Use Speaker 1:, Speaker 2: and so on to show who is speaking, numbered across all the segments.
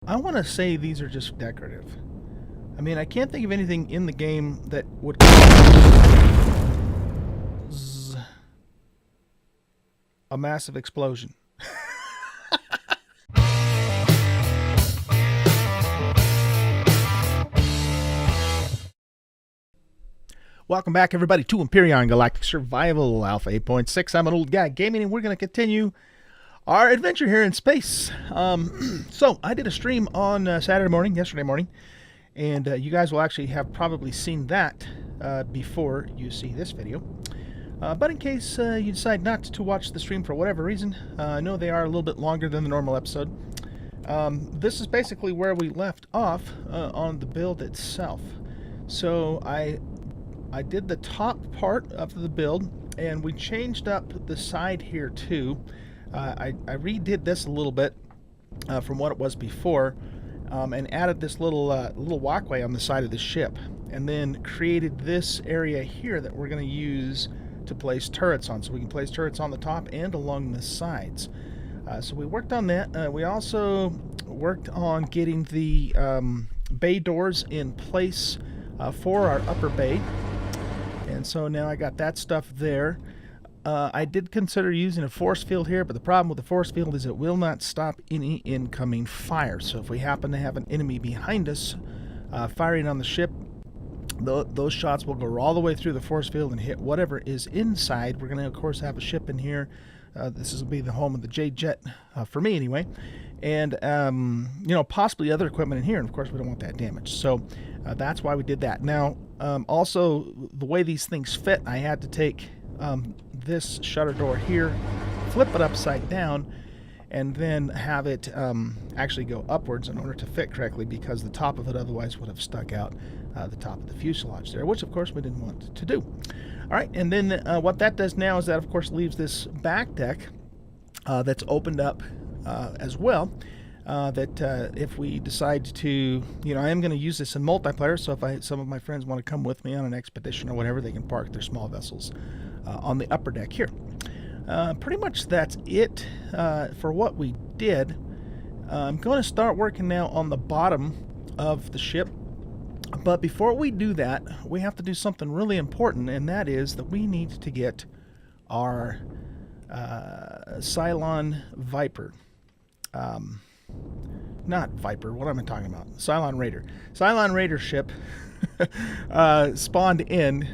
Speaker 1: I want to say these are just decorative. I mean, I can't think of anything in the game that would cause a massive explosion. Welcome back, everybody, to Empyrion Galactic Survival Alpha 8.6. I'm an old guy gaming, and we're going to continue our adventure here in space. So, I did a stream on yesterday morning, and you guys will actually have probably seen that before you see this video. But in case you decide not to watch the stream for whatever reason, I know they are a little bit longer than the normal episode. This is basically where we left off on the build itself. So I did the top part of the build, and we changed up the side here too. I redid this a little bit from what it was before, and added this little walkway on the side of the ship, and then created this area here that we're going to use to place turrets on, so we can place turrets on the top and along the sides. So we worked on that. We also worked on getting the bay doors in place for our upper bay. And so now I got that stuff there. I did consider using a force field here, but the problem with the force field is it will not stop any incoming fire. So if we happen to have an enemy behind us firing on the ship, those shots will go all the way through the force field and hit whatever is inside. We're going to, of course, have a ship in here. This will be the home of the J Jet, for me anyway. And, you know, possibly other equipment in here. And, of course, we don't want that damaged. So that's why we did that. Now, also, the way these things fit, I had to take this shutter door here, flip it upside down, and then have it actually go upwards in order to fit correctly, because the top of it otherwise would have stuck out the top of the fuselage there, which, of course, we didn't want to do. All right, and then what that does now is that, of course, leaves this back deck that's opened up as well. That if we decide to, you know, I am going to use this in multiplayer, so if some of my friends want to come with me on an expedition or whatever, they can park their small vessels on the upper deck here. Pretty much that's it for what we did. I'm going to start working now on the bottom of the ship. But before we do that, we have to do something really important, and that is that we need to get our Cylon Viper. Not Viper, what am I talking about? Cylon Raider. Cylon Raider ship spawned in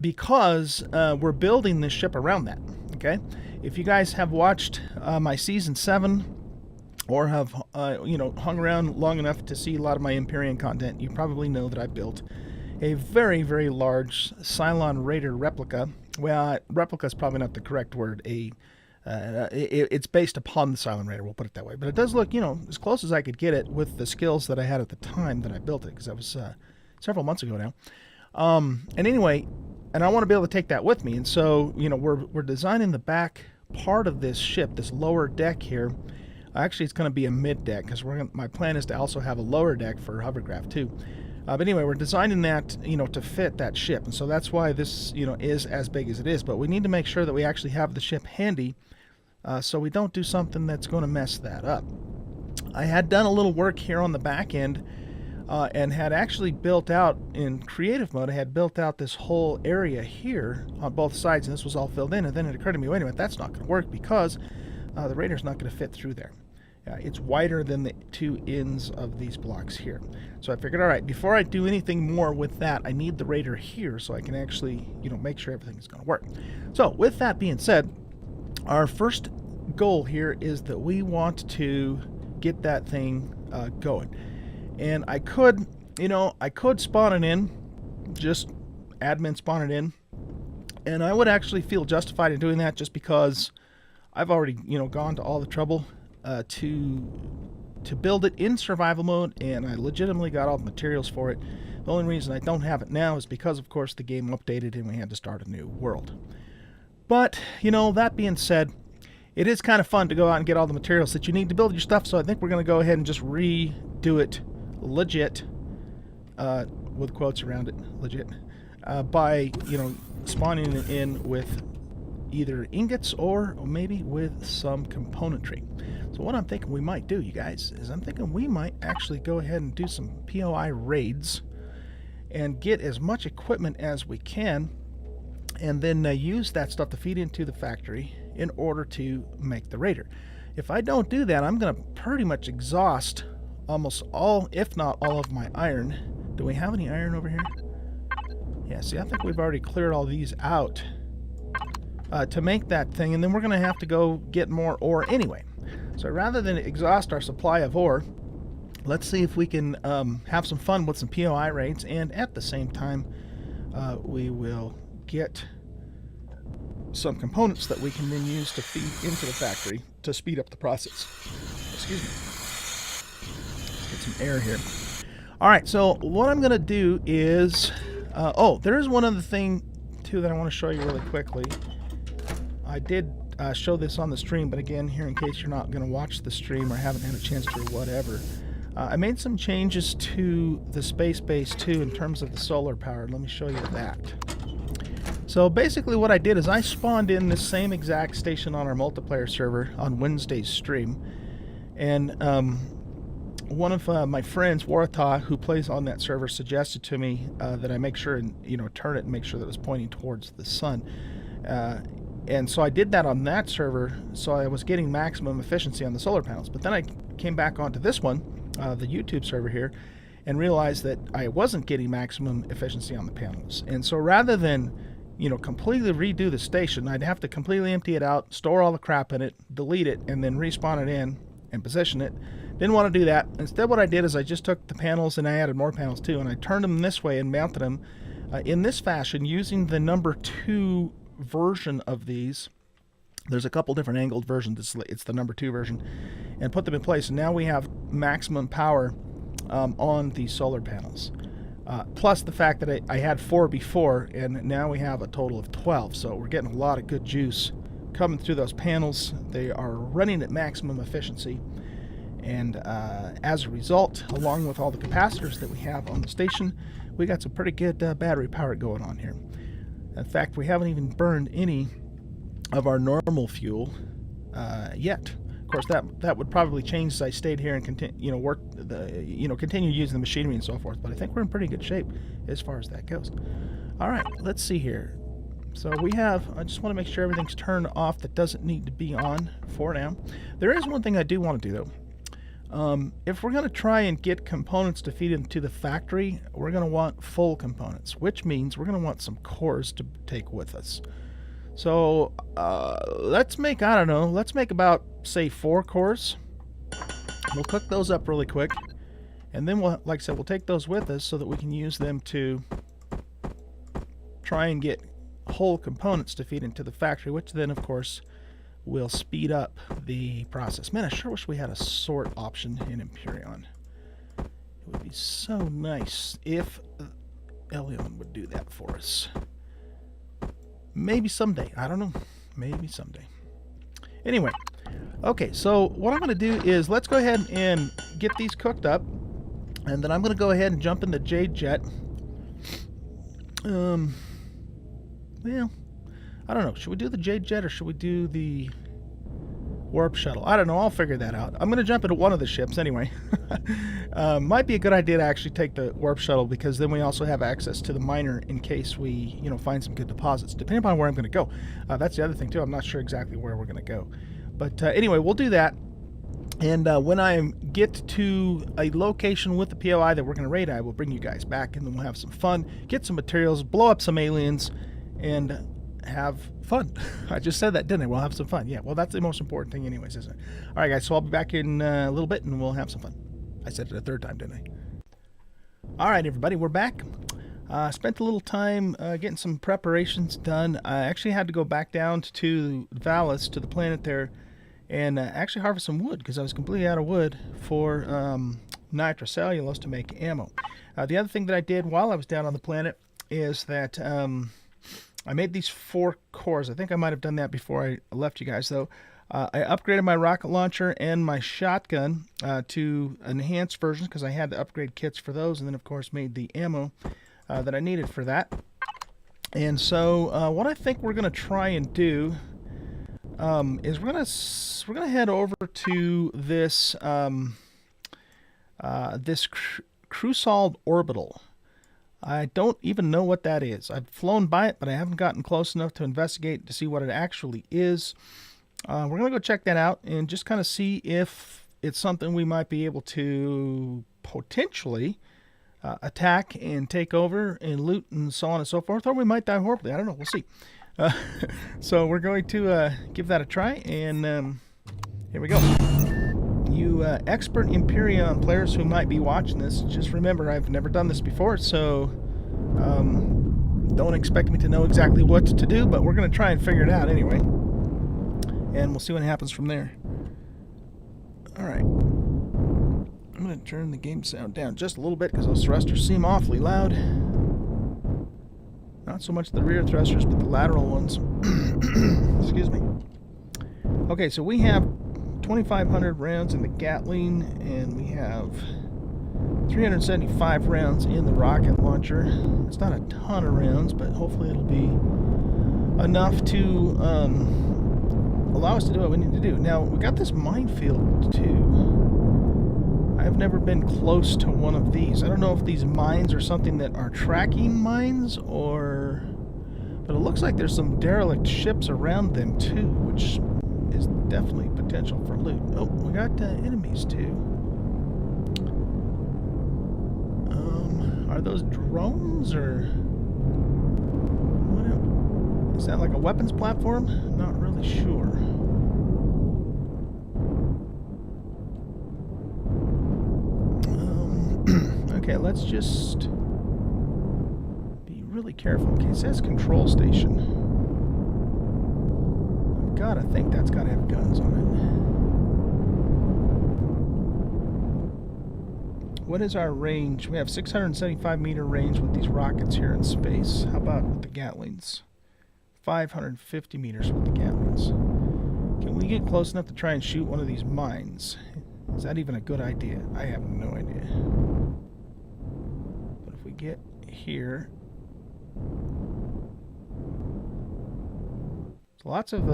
Speaker 1: because we're building this ship around that, okay? If you guys have watched my Season 7 or have, you know, hung around long enough to see a lot of my Empyrion content, you probably know that I built a very, very large Cylon Raider replica. Well, replica is probably not the correct word. It's based upon the Cylon Raider, we'll put it that way. But it does look, you know, as close as I could get it with the skills that I had at the time that I built it, because that was several months ago now. And anyway, and I want to be able to take that with me. And so, you know, we're designing the back part of this ship, this lower deck here. Actually, it's going to be a mid deck, because my plan is to also have a lower deck for hovercraft too. But anyway, we're designing that, you know, to fit that ship, and so that's why this, you know, is as big as it is. But we need to make sure that we actually have the ship handy, so we don't do something that's going to mess that up. I had done a little work here on the back end, and had actually built out in creative mode. I had built out this whole area here on both sides, and this was all filled in. And then it occurred to me, wait a minute, that's not going to work, because the Raider's not going to fit through there. It's wider than the two ends of these blocks here. So I figured, all right, before I do anything more with that, I need the Raider here so I can actually, you know, make sure everything is going to work. So with that being said, our first goal here is that we want to get that thing going. And I could, you know, I could spawn it in, just admin spawn it in, and I would actually feel justified in doing that, just because I've already, you know, gone to all the trouble to build it in survival mode, and I legitimately got all the materials for it. The only reason I don't have it now is because, of course, the game updated and we had to start a new world. But, you know, that being said, it is kind of fun to go out and get all the materials that you need to build your stuff, so I think we're going to go ahead and just redo it legit, with quotes around it, legit, by, you know, spawning it in with either ingots or maybe with some componentry. So So what I'm thinking we might do, you guys, is I'm thinking we might actually go ahead and do some POI raids and get as much equipment as we can, and then use that stuff to feed into the factory in order to make the raider. If I don't do that, I'm going to pretty much exhaust almost all, if not all, of my iron. Do we have any iron over here? Yeah, see, I think we've already cleared all these out to make that thing, and then we're going to have to go get more ore anyway. So rather than exhaust our supply of ore, let's see if we can have some fun with some POI raids, and at the same time, we will get some components that we can then use to feed into the factory to speed up the process. Excuse me. Let's get some air here. All right, so what I'm going to do is... oh, there is one other thing, too, that I want to show you really quickly. I did show this on the stream, but again, here in case you're not going to watch the stream or haven't had a chance to or whatever, I made some changes to the space base, too, in terms of the solar power. Let me show you that. So basically what I did is I spawned in this same exact station on our multiplayer server on Wednesday's stream, and one of my friends, Warata, who plays on that server, suggested to me that I make sure and turn it and make sure that it was pointing towards the sun. And so I did that on that server, so I was getting maximum efficiency on the solar panels. But then I came back onto this one, the YouTube server here, and realized that I wasn't getting maximum efficiency on the panels. And so rather than completely redo the station, I'd have to completely empty it out, store all the crap in it, delete it, and then respawn it in and position it. Didn't want to do that. Instead, what I did is I just took the panels and I added more panels too, and I turned them this way and mounted them in this fashion using the number 2 version of these. There's a couple different angled versions. It's the number 2 version, and put them in place. And now we have maximum power on these solar panels. Plus the fact that I had 4 before, and now we have a total of 12. So we're getting a lot of good juice coming through those panels. They are running at maximum efficiency. And as a result, along with all the capacitors that we have on the station, we got some pretty good battery power going on here. In fact, we haven't even burned any of our normal fuel yet. Of course, that would probably change as I stayed here and continue using the machinery and so forth. But I think we're in pretty good shape as far as that goes. All right, let's see here. So we have, I just want to make sure everything's turned off that doesn't need to be on for now. There is one thing I do want to do though. If we're going to try and get components to feed into the factory, we're going to want full components, which means we're going to want some cores to take with us. So let's make, I don't know, let's make about, say, 4 cores. We'll cook those up really quick, and then we'll, like I said, we'll take those with us so that we can use them to try and get whole components to feed into the factory, which then, of course, will speed up the process. Man, I sure wish we had a sort option in Empyrion. It would be so nice if Elion would do that for us. Maybe someday. I don't know. Maybe someday. Anyway, okay, so what I'm going to do is let's go ahead and get these cooked up, and then I'm going to go ahead and jump in the Jade Jet. Well, I don't know. Should we do the Jade Jet or should we do the Warp Shuttle? I don't know. I'll figure that out. I'm going to jump into one of the ships anyway. Might be a good idea to actually take the Warp Shuttle, because then we also have access to the miner in case we, find some good deposits, depending upon where I'm going to go. That's the other thing, too. I'm not sure exactly where we're going to go. But anyway, we'll do that. And when I get to a location with the POI that we're going to raid, I will bring you guys back, and then we'll have some fun, get some materials, blow up some aliens, and have fun. I just said that, didn't I? We'll have some fun. Yeah, well, that's the most important thing anyways, isn't it? All right, guys, so I'll be back in a little bit, and we'll have some fun. I said it a third time, didn't I? All right, everybody, we're back. Spent a little time getting some preparations done. I actually had to go back down to Valis, to the planet there, and actually harvest some wood, because I was completely out of wood for nitrocellulose to make ammo. The other thing that I did while I was down on the planet is that I made these 4 cores. I think I might have done that before I left you guys, though. I upgraded my rocket launcher and my shotgun to enhanced versions, because I had the upgrade kits for those, and then, of course, made the ammo that I needed for that. And so what I think we're going to try and do is we're gonna head over to this this Crusoe orbital. I don't even know what that is. I've flown by it, but I haven't gotten close enough to investigate to see what it actually is. We're going to go check that out and just kind of see if it's something we might be able to potentially attack and take over and loot and so on and so forth, or we might die horribly. I don't know. We'll see. So we're going to give that a try, and here we go. You expert Empyrion players who might be watching this, just remember I've never done this before, so don't expect me to know exactly what to do, but we're going to try and figure it out anyway. And we'll see what happens from there. Alright. I'm going to turn the game sound down just a little bit because those thrusters seem awfully loud. Not so much the rear thrusters, but the lateral ones. Excuse me. Okay, so we have 2,500 rounds in the Gatling, and we have 375 rounds in the rocket launcher. It's not a ton of rounds, but hopefully it'll be enough to allow us to do what we need to do. Now, we got this minefield, too. I've never been close to one of these. I don't know if these mines are something that are tracking mines, or... But it looks like there's some derelict ships around them, too, which is definitely potential for loot. Oh, we got enemies too. Are those drones or what? Is that like a weapons platform? Not really sure. Okay, let's just be really careful. Okay, it says control station. Gotta think that's gotta have guns on it. What is our range? We have 675 meter range with these rockets here in space. How about with the Gatlings? 550 meters with the Gatlings. Can we get close enough to try and shoot one of these mines? Is that even a good idea? I have no idea. But if we get here... Lots of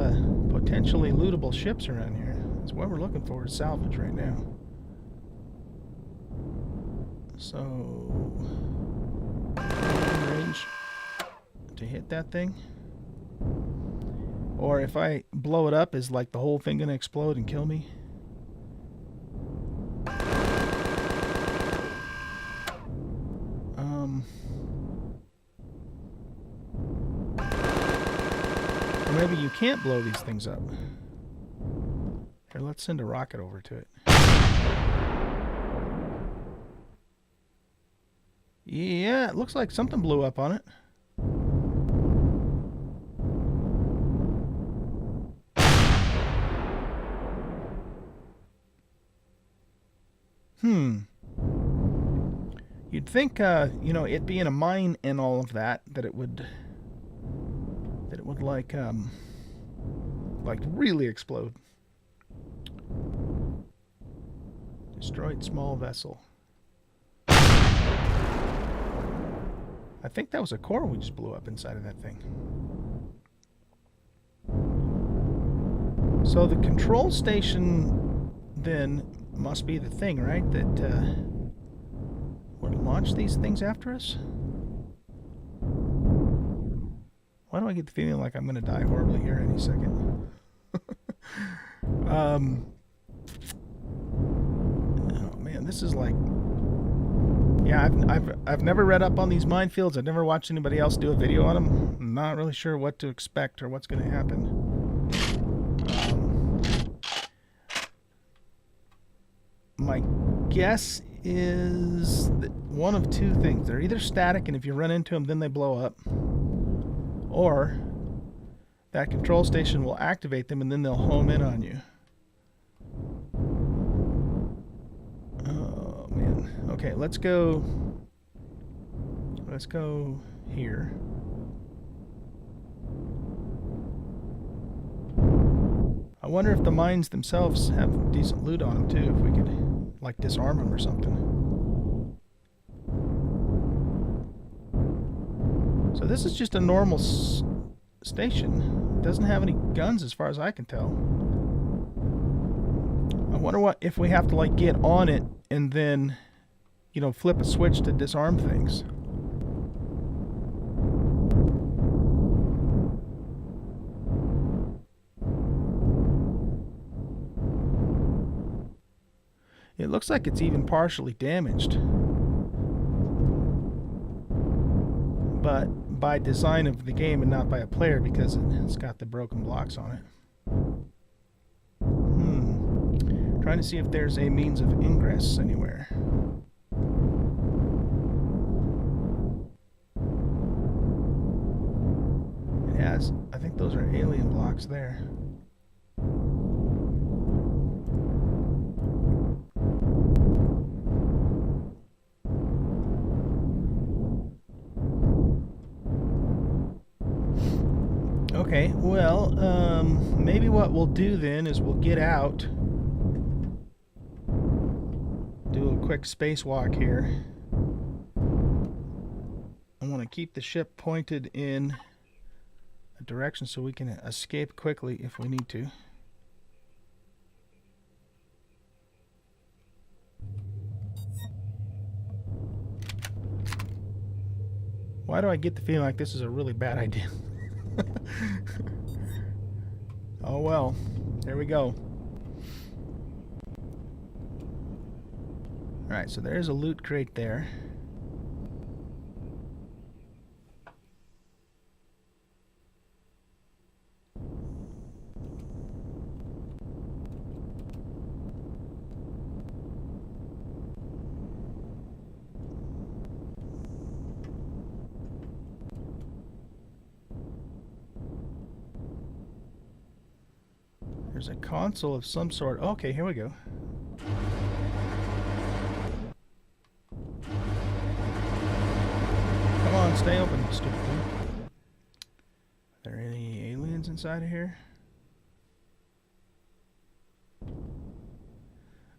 Speaker 1: potentially lootable ships around here. That's what we're looking for, is salvage right now. So, range to hit that thing. Or if I blow it up, is like the whole thing gonna explode and kill me? Maybe you can't blow these things up. Here, let's send a rocket over to it. Yeah, it looks like something blew up on it. You'd think, you know, it being a mine and all of that, that it would like really explode. Destroyed small vessel. I think that was a core we just blew up inside of that thing. So the control station then must be the thing, right? That would launch these things after us? Why do I get the feeling like I'm going to die horribly here any second? Oh man, this is like... Yeah, I've never read up on these minefields. I've never watched anybody else do a video on them. I'm not really sure what to expect or what's going to happen. My guess is that one of two things. They're either static, and if you run into them, then they blow up. Or that control station will activate them and then they'll home in on you. Oh man. Okay, let's go here. I wonder if the mines themselves have decent loot on them too, if we could like disarm them or something. So this is just a normal station doesn't have any guns as far as I can tell. I wonder what if we have to like get on it and then, you know, flip a switch to disarm things. It looks like it's even partially damaged. But by design of the game and not by a player, because it's got the broken blocks on it. Trying to see if there's a means of ingress anywhere. It has. I think those are alien blocks there. Okay, well, maybe what we'll do then is we'll get out, do a quick spacewalk here. I want to keep the ship pointed in a direction so we can escape quickly if we need to. Why do I get the feeling like this is a really bad idea? Oh well, there we go. Alright, so there's a loot crate there. There's a console of some sort. Okay, here we go. Come on, stay open, you stupid thing. Are there any aliens inside of here?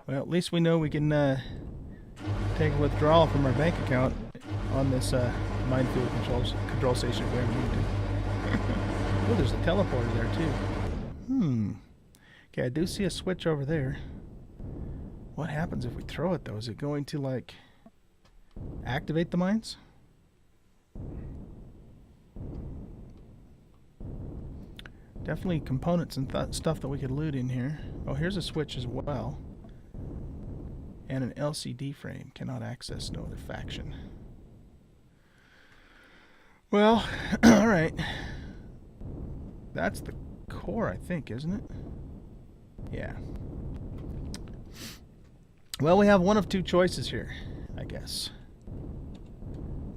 Speaker 1: Well, at least we know we can take a withdrawal from our bank account on this Minefield control station if we ever need to. Oh, there's a teleporter there too. Okay, I do see a switch over there. What happens if we throw it though? Is it going to like activate the mines? Definitely components and stuff that we could loot in here. Oh, here's a switch as well. And an LCD frame. Cannot access no other faction. Well, alright. That's the core, I think, isn't it? Yeah. Well, we have one of two choices here, I guess.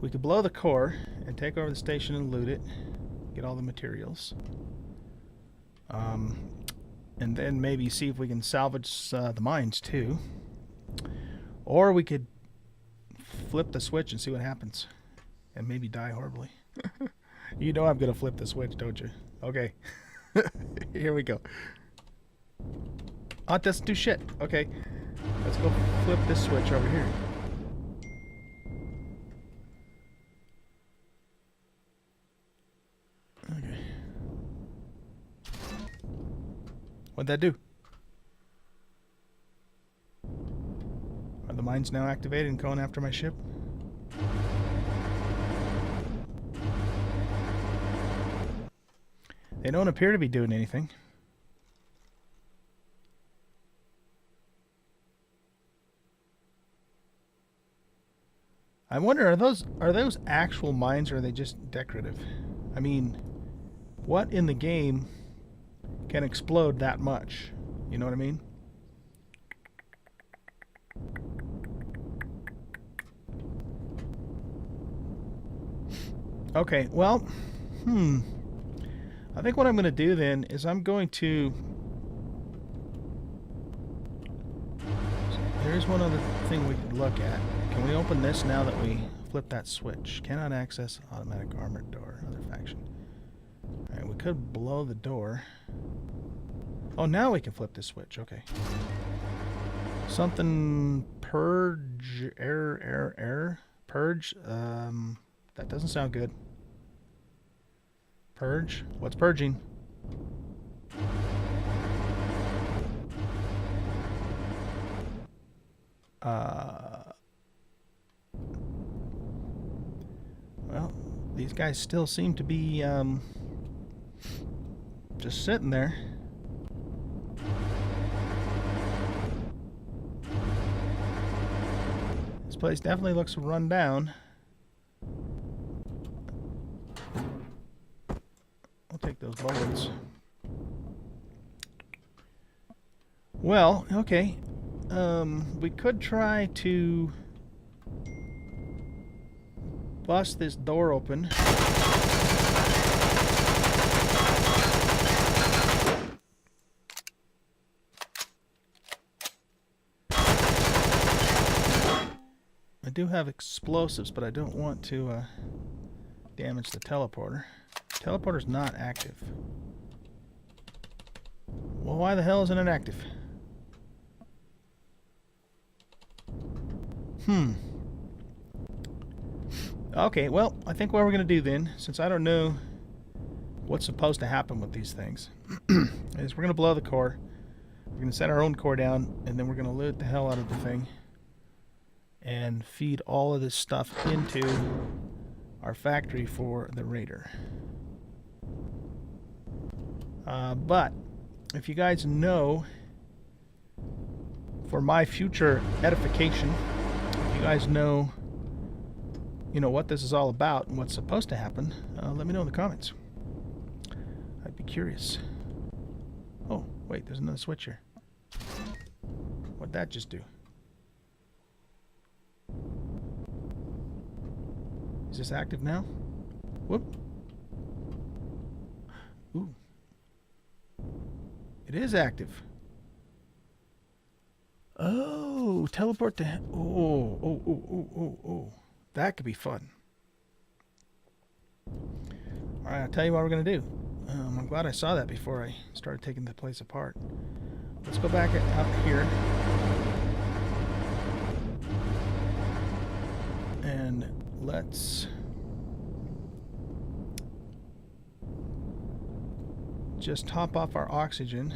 Speaker 1: We could blow the core and take over the station and loot it. Get all the materials. And then maybe see if we can salvage the mines too. Or we could flip the switch and see what happens. And maybe die horribly. You know I'm going to flip the switch, don't you? Okay. Here we go. Oh, it doesn't do shit. Okay. Let's go flip this switch over here. Okay. What'd that do? Are the mines now activated and going after my ship? They don't appear to be doing anything. I wonder, are those actual mines or are they just decorative? I mean, what in the game can explode that much? You know what I mean? Okay, well, I think what I'm going to do then is I'm going to... There's one other thing we could look at. Can we open this now that we flip that switch? Cannot access automatic armored door. Other faction. Alright, we could blow the door. Oh, now we can flip this switch. Okay. Something... Purge... Error? Purge? That doesn't sound good. Purge? What's purging? Well, these guys still seem to be just sitting there. This place definitely looks run down. I'll take those bullets. Well, okay. We could try to bust this door open. I do have explosives, but I don't want to damage the teleporter. Teleporter's not active. Well, why the hell isn't it active? Okay, well, I think what we're going to do then, since I don't know what's supposed to happen with these things, is we're going to blow the core. We're going to set our own core down, and then we're going to loot the hell out of the thing and feed all of this stuff into our factory for the raider. But if you guys know, for my future edification, if you guys know, what this is all about and what's supposed to happen, let me know in the comments. I'd be curious. Oh, wait, there's another switch here. What'd that just do? Is this active now? Whoop. Ooh. It is active. Oh, teleport to... Oh. That could be fun. Alright, I'll tell you what we're going to do. I'm glad I saw that before I started taking the place apart. Let's go back up here. And let's just top off our oxygen.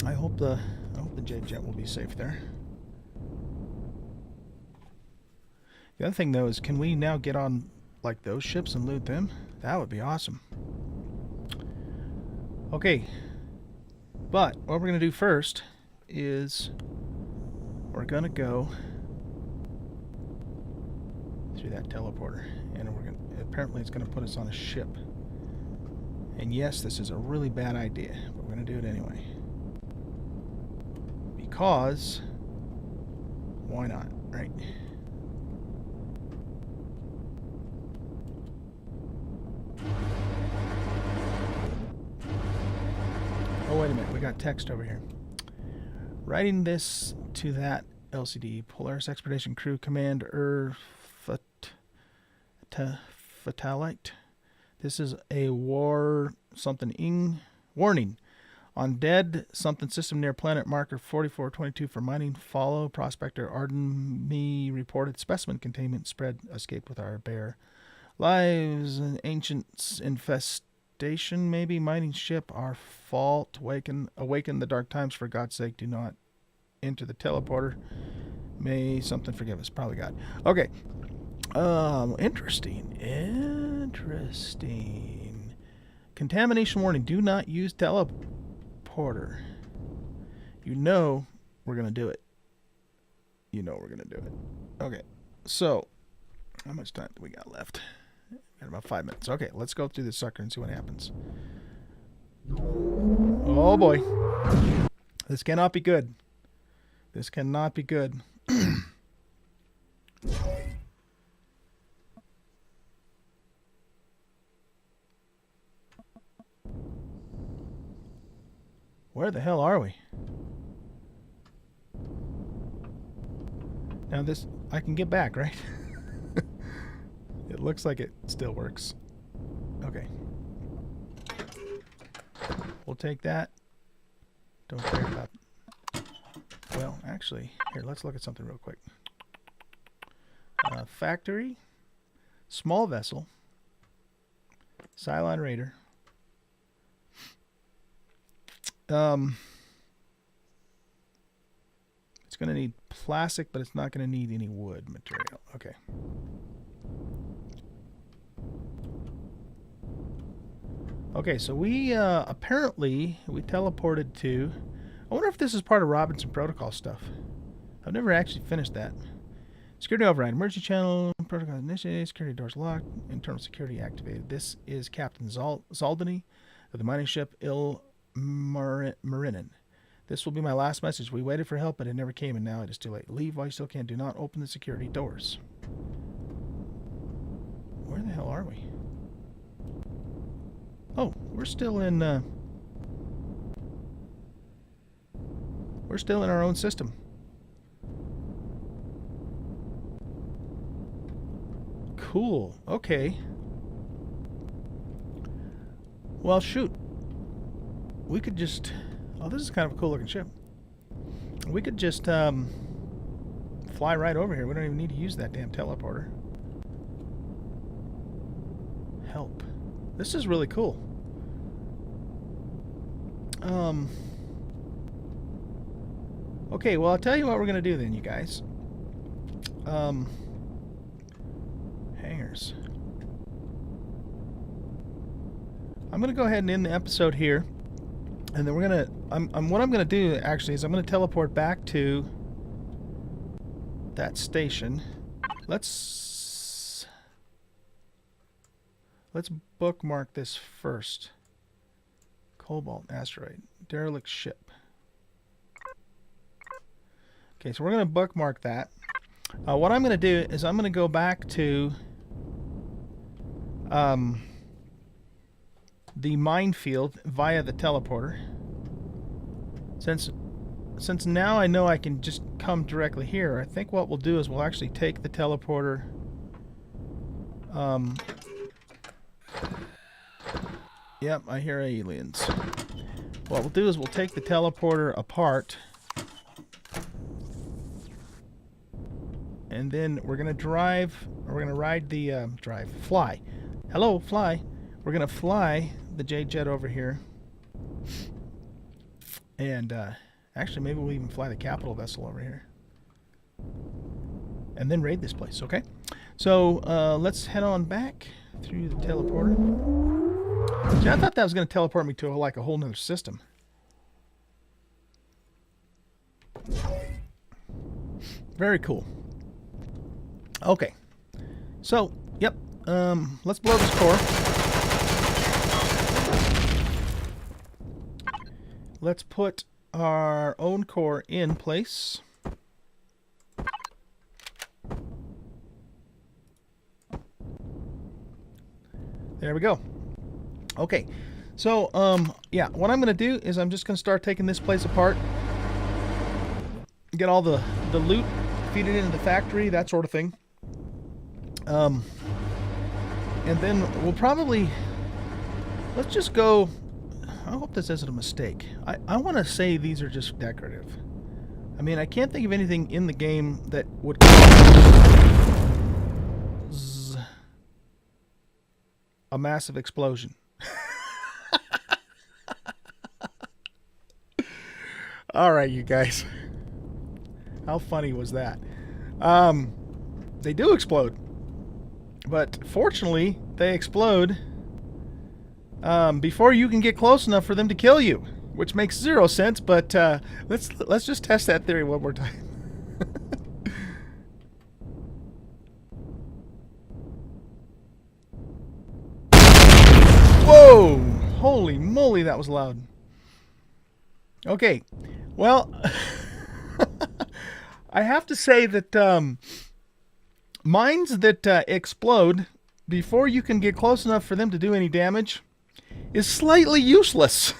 Speaker 1: I hope the Jet will be safe there. The other thing though is, can we now get on like those ships and loot them? That would be awesome. Okay, but what we're gonna do first is we're gonna go through that teleporter, and apparently it's gonna put us on a ship. And yes, this is a really bad idea, but we're gonna do it anyway. Because why not, right? Oh, wait a minute, we got text over here. Writing this to that LCD, Polaris Expedition Crew Commander Fatalite. This is a warning. On dead something system near planet marker 4422 for mining. Follow prospector Arden reported specimen containment spread escaped with our bear. Lives and ancients infestation maybe. Mining ship our fault. Awaken the dark times, for God's sake. Do not enter the teleporter. May something forgive us. Probably God. Okay. Interesting. Contamination warning. Do not use teleporter. You know we're gonna do it. Okay, so how much time do we got left? We got about 5 minutes. Okay, let's go through this sucker and see what happens. Oh boy, this cannot be good. This cannot be good. Where the hell are we? Now this, I can get back, right? It looks like it still works. Okay. We'll take that. Don't care about Well, actually, here, let's look at something real quick. Factory, small vessel, Cylon Raider. It's going to need plastic, but it's not going to need any wood material. Okay. Okay, so we apparently we teleported to. I wonder if this is part of Robinson Protocol stuff. I've never actually finished that. Security override, emergency channel, protocol initiated, security doors locked, internal security activated. This is Captain Zaldany of the mining ship Marinen. This will be my last message. We waited for help, but it never came, and now it is too late. Leave while you still can. Do not open the security doors. Where the hell are we? Oh, we're still in our own system. Cool. Okay. Well, shoot. We could just... Oh, this is kind of a cool looking ship. We could just fly right over here. We don't even need to use that damn teleporter. Help. This is really cool. Okay, well, I'll tell you what we're going to do then, you guys. Hangars. I'm going to go ahead and end the episode here. And then we're going to... what I'm going to do, actually, is I'm going to teleport back to that station. Let's bookmark this first. Cobalt asteroid. Derelict ship. Okay, so we're going to bookmark that. What I'm going to do is I'm going to go back to the minefield via the teleporter. Since now I know I can just come directly here, I think what we'll do is we'll actually take the teleporter. Yep, I hear aliens. What we'll do is we'll take the teleporter apart. And then we're going to ride the, fly. Hello, fly. We're going to fly the J-Jet over here. And, actually, maybe we'll even fly the capital vessel over here. And then raid this place, okay? So, let's head on back through the teleporter. See, I thought that was going to teleport me to, like, a whole nother system. Very cool. Okay. So, yep. Let's blow this core. Let's put our own core in place. There we go. Okay. So, yeah, what I'm going to do is I'm just going to start taking this place apart. Get all the loot, feed it into the factory, that sort of thing. And then we'll probably... Let's just go... I hope this isn't a mistake. I want to say these are just decorative. I mean, I can't think of anything in the game that would... A massive explosion. Alright, you guys. How funny was that? They do explode. But fortunately, they explode before you can get close enough for them to kill you, which makes 0 sense. But let's just test that theory one more time. Whoa! Holy moly, that was loud. Okay, well, I have to say that mines that explode before you can get close enough for them to do any damage is slightly useless.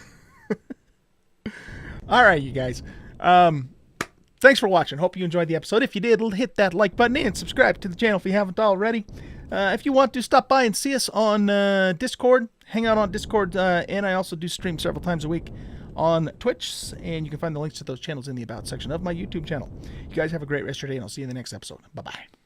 Speaker 1: Alright, you guys. Thanks for watching. Hope you enjoyed the episode. If you did, hit that like button and subscribe to the channel if you haven't already. If you want to, stop by and see us on Discord. Hang out on Discord, and I also do stream several times a week on Twitch, and you can find the links to those channels in the About section of my YouTube channel. You guys have a great rest of your day, and I'll see you in the next episode. Bye-bye.